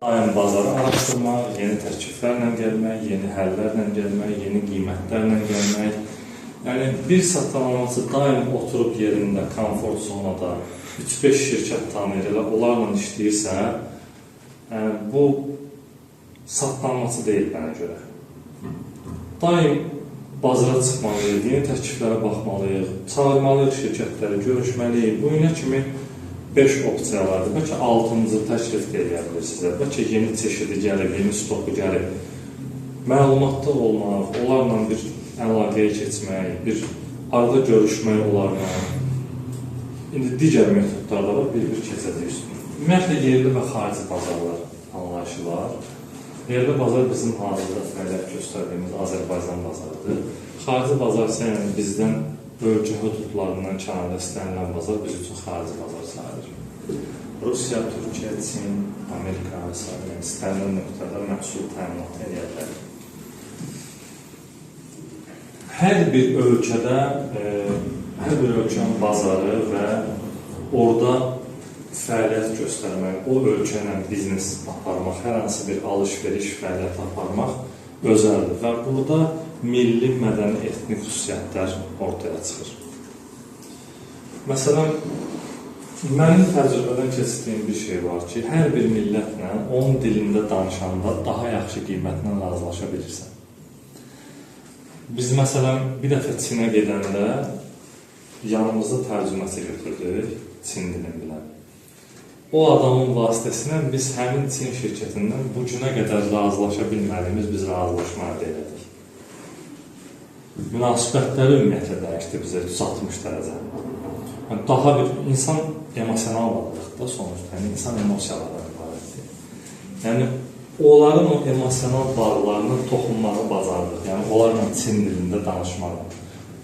Daim bazarı araştırmaq, yeni təkliflərlə gəlmək, yeni həllərlə gəlmək, yeni qiymətlərlə gəlmək. Yəni, bir satan alması daim oturub yerində, komfort zonada 3-5 şirkət tanıyır, elə onlarla işləyirsə, bu satlanması deyil mənə görə. Daim bazara çıxmalıyıq, yeni təkliflərə baxmalıyıq, çağırmalıyıq şirkətləri, görüşməliyik. Bu günə kimi 5 opsiya vardır. Bəlkə 6-cı təklif deyə bilir sizə. Bəlkə yeni çeşidi gəlib, yeni stoku gəlib. Məlumatlı olmaq, onlarla bir əlaqəyə keçmək, bir arada görüşmək onlarla. İndi digər metodlar da var, bir-bir keçəcək üstündə. Ümumiyyətlə, yerli və xarici bazarlar anlayışı var. Yerli bazar bizim hazırda fəaliyyət göstərdiyimiz Azərbaycan bazarıdır. Xarici bazar isə yəni bizdən ölkə hüdudlarından kənarda istənilən bazar biz üçün xarici bazar sayılır. Rusiya, Türkiyə, Çin, Amerika və s. istənilən nöqtədə məhsul təminat edə bilər. Hər bir ölkədə, hər bir ölkənin bazarı və orada fəaliyyət göstərmək, o ölkə ilə biznes aparmaq, hər hansı bir alış-veriş fəaliyyət aparmaq özəldir və burada milli, mədəni, etnik xüsusiyyətlər ortaya çıxır. Məsələn, mənim təcrübədən keçdiyim bir şey var ki, hər bir millətlə onun dilində danışanda daha yaxşı qiymətlə razılaşa bilirsən. Biz məsələn, bir dəfə Çinə gedəndə yanımızda tərcüməçi götürdük, Çin dilini bilən. O adamın vasitəsilə biz həmin Çin şirkətindən bu günə qədər razılaşa bilmədiyimiz biz razılaşma əldə elədik. Münasibətləri ümumiyyətlə dəyişdi bizə 360 dərəcə. Daha bir insan emosional varlıqda sonuçta, yəni insan emosiyalardan ibarətdir. Yəni, onların o emosional varlıqlarına toxunmağı bazardıq. Yəni, onlarla Çin dilində danışmağı.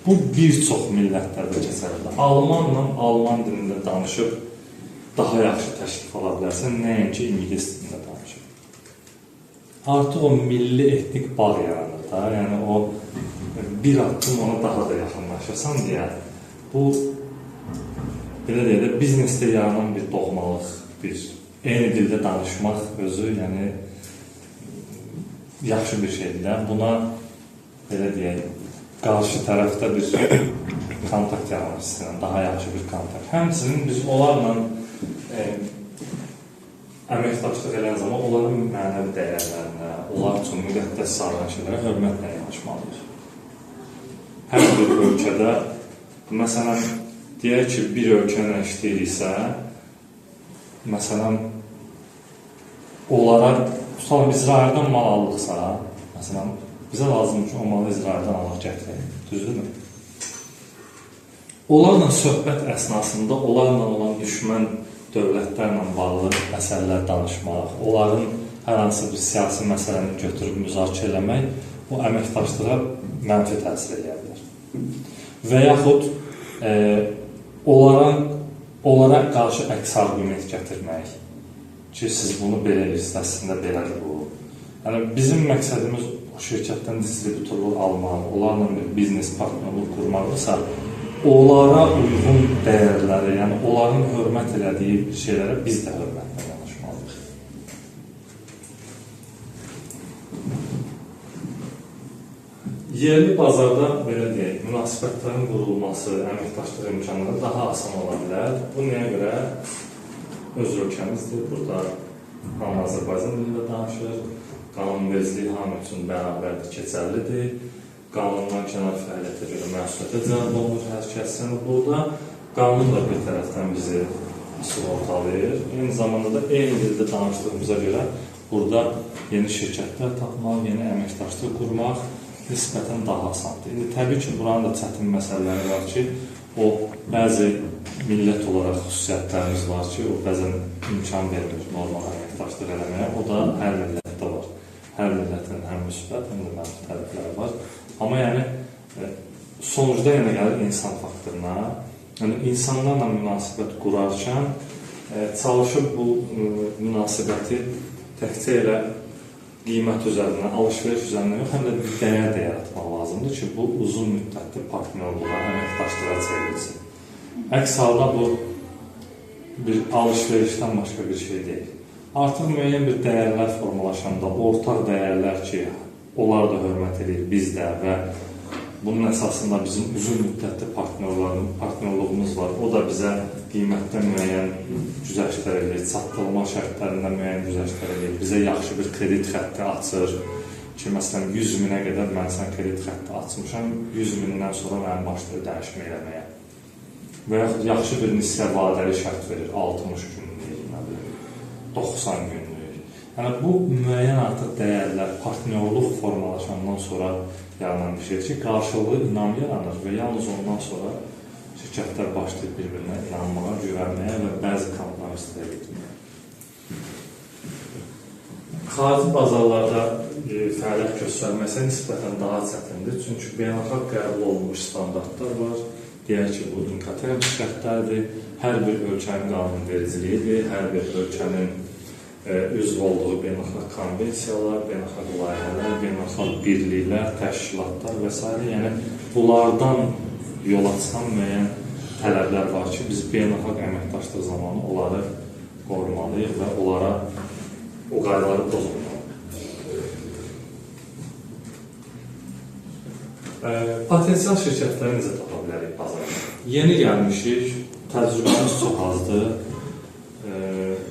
Bu, bir çox millətlərdə keçərdir. Almanla Alman dilində danışıb daha yaxşı təklif ala bilərsən, nəinki ingilis dilində danışıb. Artıq o milli etnik bağ yaranır da, yəni o bir addım ona daha da yaxınlaşırsan deyə, bu, belə deyək də, biznesdə yaranan bir doğmalıq, bir eyni dildə danışmaq özü, yəni, yaxşı bir şeydir də. Buna, belə deyək, qarşı tərəfdə bir kontakt yaranır istəyən, daha yaxşı bir kontakt. Həmçinin biz onlarla əməkdaşlıq edən zaman onların mənəvi dəyərlərinə, onlar üçün müqəddəs sayılan şeylərə hörmətlə yanaşmalıyıq. Hər bir ölkədə, məsələn, deyək ki, bir ölkələ işləyiriksə, məsələn, onlara, tutalım, İsraildən mal aldıqsa, məsələn, bizə lazım ki, o malı İsraildən alaq gətirək, düzdürmü? Onlarla söhbət əsnasında, onlarla olan düşmən dövlətlərlə bağlı məsələlər danışmaq, onların hər hansı bir siyasi məsələni götürüb müzakirə eləmək, o əməkdaşlığa mənfi təsir edə bilər. Və yaxud onlara qarşı əks arqument gətirmək ki, siz bunu belə edirsiniz, əslində belədir bu. Yəni, bizim məqsədimiz o şirkətdən distributorluq almaq, onlarla bir biznes partnerluq qurmaqdırsa, onlara uyğun dəyərləri, yəni onların hörmət elədiyi şeylərə biz də hörmətlə yanaşmalıyıq. Yerli bazarda, belə deyək, münasibətlərin qurulması, əməkdaşlıq imkanları daha asan ola bilər. Bu nəyə görə? Öz ölkəmizdir. Burada hamı Azərbaycan dilində danışır. Qanunvericiliyi hamı üçün bərabərdir, keçərlidir. Qanundan kənar fəaliyyətə görə məsuliyyətə cəlb olunur hər kəsin. Burada qanun da bir tərəfdən bizi sığortalayır. Eyni zamanda da eyni dildə danışdığımıza görə burada yeni şirkətlər tapmaq, yeni əməkdaşlıq qurmaq nisbətən daha asandır. İndi təbii ki, buranın da çətin məsələləri var ki, o bəzi millət olaraq xüsusiyyətlərimiz var ki, o bəzən imkan vermir normal əməkdaşlıq eləməyə. O da hər millətdə var. Hər millətin həm müsbət, həm də mənfi tərəfləri var. Amma yəni, sonucda yenə gəlir insan faktoruna. Yəni, insanlarla münasibət qurarkən çalışıb bu münasibəti təkcə elə qiymət üzərindən, alış-veriş üzərindən yox, həm də bir dəyər də yaratmaq lazımdır ki, bu uzun müddətli partnerluğa, əməkdaşlığa çevrilsin. Əks halda bu bir alış-verişdən başqa bir şey deyil. Artıq müəyyən bir dəyərlər formalaşanda, ortaq dəyərlər ki, onlar da hörmət edir, biz də və bunun əsasında bizim uzun müddətli partnyorluğumuz var. O da bizə qiymətdə müəyyən güzəştlər edir, çatdırılma şərtlərində müəyyən güzəştlər edir, bizə yaxşı bir kredit xətti açır ki, məsələn 100 minə qədər mən sən kredit xətti açmışam, 100 mindən sonra mənim başlayır dəyişmə eləməyə. Və yaxşı bir nisyə vadəli şərt verir, 60 günlük, 90 günlük. Yəni bu müəyyən artıq dəyərlər, partnyorluq formalaşandan sonra yaranan bir şey ki, qarşılıqlı inam yaranır və yalnız ondan sonra şirkətlər başlayır bir-birinə inanmağa, güvənməyə və bəzi kompromislərə getməyə. Xarici bazarlarda fəaliyyət göstərməsə nisbətən daha çətindir, çünki beynəlxalq qəbul olunmuş standartlar var. Deyək ki, bu inkaterm şirkətlərdir, hər bir ölkənin qanunvericiliyidir, hər bir ölkənin üzv olduğu beynəlxalq konvensiyalar, beynəlxalq layihələr, beynəlxalq birliklər, təşkilatlar və s. Yəni, bunlardan yola çıxan müəyyən tələblər var ki, biz beynəlxalq əməkdaşlıq zamanı onları qorumalıyıq və onlara o qaydaları pozulmalı. Potensial şirkətləri necə tapa bilərik bazarda? Yeni gəlmişik, təcrübəmiz çox azdır.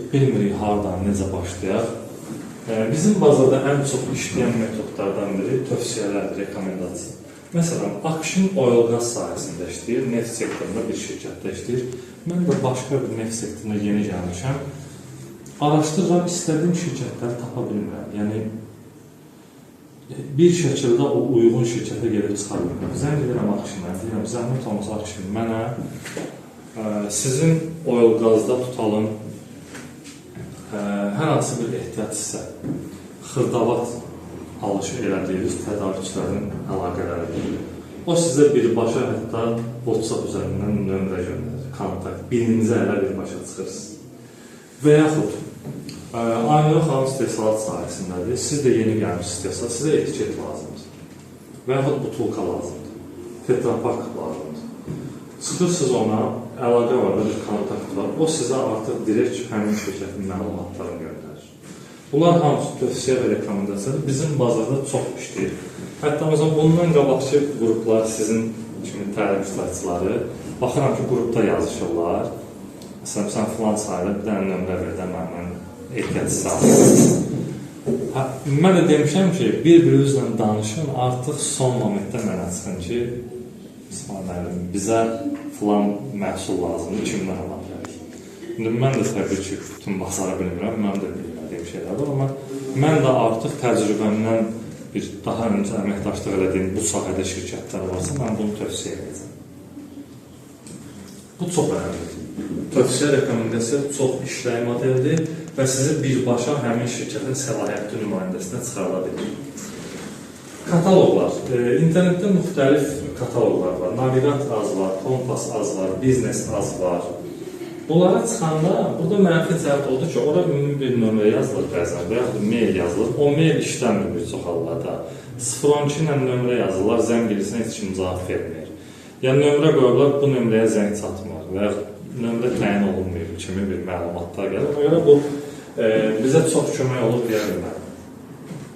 Bilmirik haradan, necə başlayaq. Bizim bazada ən çox işləyən metodlardan biri tövsiyələrdir, rekomendasiya. Məsələn, Akşin Oil Qaz sahəsində işləyir, neft sektorunda bir şirkətdə işləyir. Mən də başqa bir neft sektoruna yeni gəlmişəm. Araşdırıram, istədiyim şirkətləri tapa bilmirəm. Yəni, bir şəkildə o uyğun şirkətə gedib çıxa bilmirəm. Zəng edirəm Akşinə, deyirəm, zəhmət olmasa Akşin, mənə sizin oil qazda tutalım hər hansı bir ehtiyat hissə, xırdavat alışı elədiyiniz tədarükçilərin əlaqələridir. O sizə birbaşa hətta WhatsApp üzərindən nömrə göndərir, kontakt, birinci ələ birbaşa çıxırsınız. Və yaxud, Aynur xanım istehsalat sahəsindədir, siz də yeni gəlmiş istehsalat, sizə etiket lazımdır. Və yaxud butulka lazımdır, tetrapak lazımdır. Çıxırsınız ona, əlaqə var, bir kontakt var, o sizə artıq direkt həmin şirkətin məlumatlarını göndərir. Bunlar hamısı tövsiyə və rekomendasiyadır, bizim bazarda çox işləyir. Hətta bundan qabaqçı qruplar, sizin kimi təlim iştirakçıları, baxıram ki, qrupda yazışırlar. Məsələn, sən filan sayıda bir dənə nömrə verdə məndən ehtiyat sağlayır. Mən də demişəm ki, bir-birinizlə danışın, artıq son momentdə mənə çıxın ki, bizə filan məhsul lazımdır, kimdən ala bilərik. İndi mən də təbii ki, bütün bazara bilmirəm, mən də bilmədiyim şeylər var, amma mən də artıq təcrübəmdən bir daha öncə əməkdaşlıq elədiyim bu sahədə şirkətlər varsa, mən bunu tövsiyə edəcəm. Bu çox önemlidir. Tövsiyə rekomendasiya çox işləyə modeldir və sizi birbaşa həmin şirkətin səlahiyyətli nümayəndəsinə çıxarda bilir. Kataloqlar. İnternetdə müxtəlif kataloqlar var. Navigator az var, kompas az var, biznes az var. Bunlara çıxanda, burada mənfi cəhət oldu ki, ora ümumi bir nömrə yazılır bəzən və yaxud mail yazılır. O mail işləmir bir çox hallarda. 012 ilə nömrə yazırlar, zəng edirsən, heç kim cavab vermir. Yəni, nömrə qoyurlar, bu nömrəyə zəng çatmır və yaxud nömrə təyin olunmuyor kimi bir məlumatlar gəlir. Ona görə bu bizə çox kömək olur deyə bilmərəm.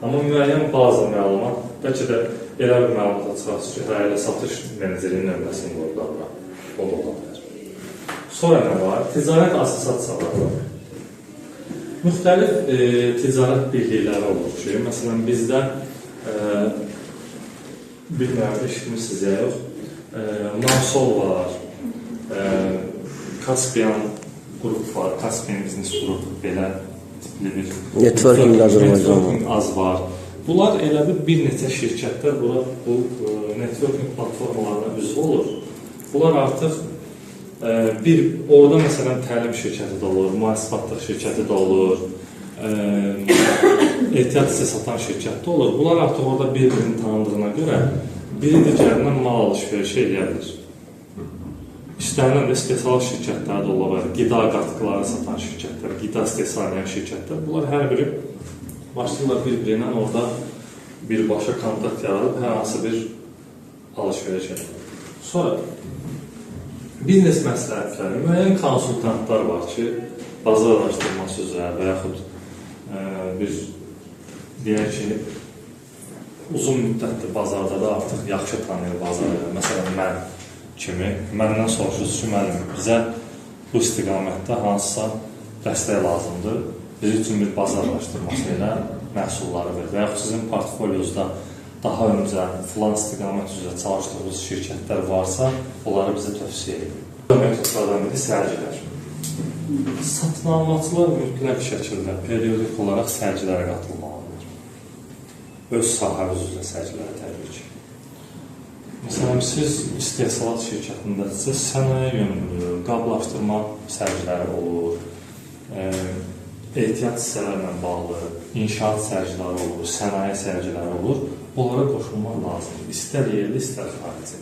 Amma müəyyən bazı məlumat, bəlkə də elə bir məlumata çıxarsın ki, elə satış menecərinin nömrəsini qoyurlar, o da ola bilər. Sonra nə var? Ticarət assosiasiyaları var. Müxtəlif ticarət birlikləri olur ki, məsələn, bizdə bilmərəm, eşitmişsiniz ya yox, Mansol var, Kaspiyan qrup var, Kaspiyan biznes qrup, belə tipli bir networking az var. Bunlar elə bir neçə şirkətlər bu networking platformalarına üzv olur. Bunlar artıq orada məsələn təlim şirkəti də olur, mühasibatlıq şirkəti də olur, ehtiyat hissə satan şirkət də olur. Bunlar artıq orada bir-birini tanıdığına görə biri digərindən mal alış-verişi eləyə bilir. İstənilən də istehsalat şirkətləri də ola bilər, qida qatıqları satan şirkətlər, qida istehsal edən şirkətlər. Bunlar hər biri başlayırlar bir-birinə orada birbaşa kontakt yaradıb hər hansı bir alış-veriş edir. Sonra biznes məsləhətləri, müəyyən konsultantlar var ki, bazar araşdırması üzrə və yaxud bir deyək ki, uzun müddətli bazarda da artıq yaxşı tanıyır bazarı. Məsələn, mən kimi, məndən soruşursunuz ki, müəllim, bizə bu istiqamətdə hansısa dəstək lazımdır. Biz üçün bir bazarlaşdırması ilə məhsulları verir. Və yaxud sizin portfolyozda daha öncə filan istiqamət üzrə çalışdığınız şirkətlər varsa, onları bizə tövsiyə edin. Metodlardan biri sərgilər. Satın almacılar mütləq şəkildə periodik olaraq sərgilərə qatılmalıdır. Öz sahəniz üzrə sərgilərə təbii ki. Məsələn, siz istehsalat şirkətindəsə sənaye yönümlü, qablaşdırma sərgiləri olur, ehtiyat hissələrlə bağlı inşaat sərgiləri olur, sənaye sərgiləri olur. Onlara qoşulmaq lazımdır. İstər yerli, istər xarici.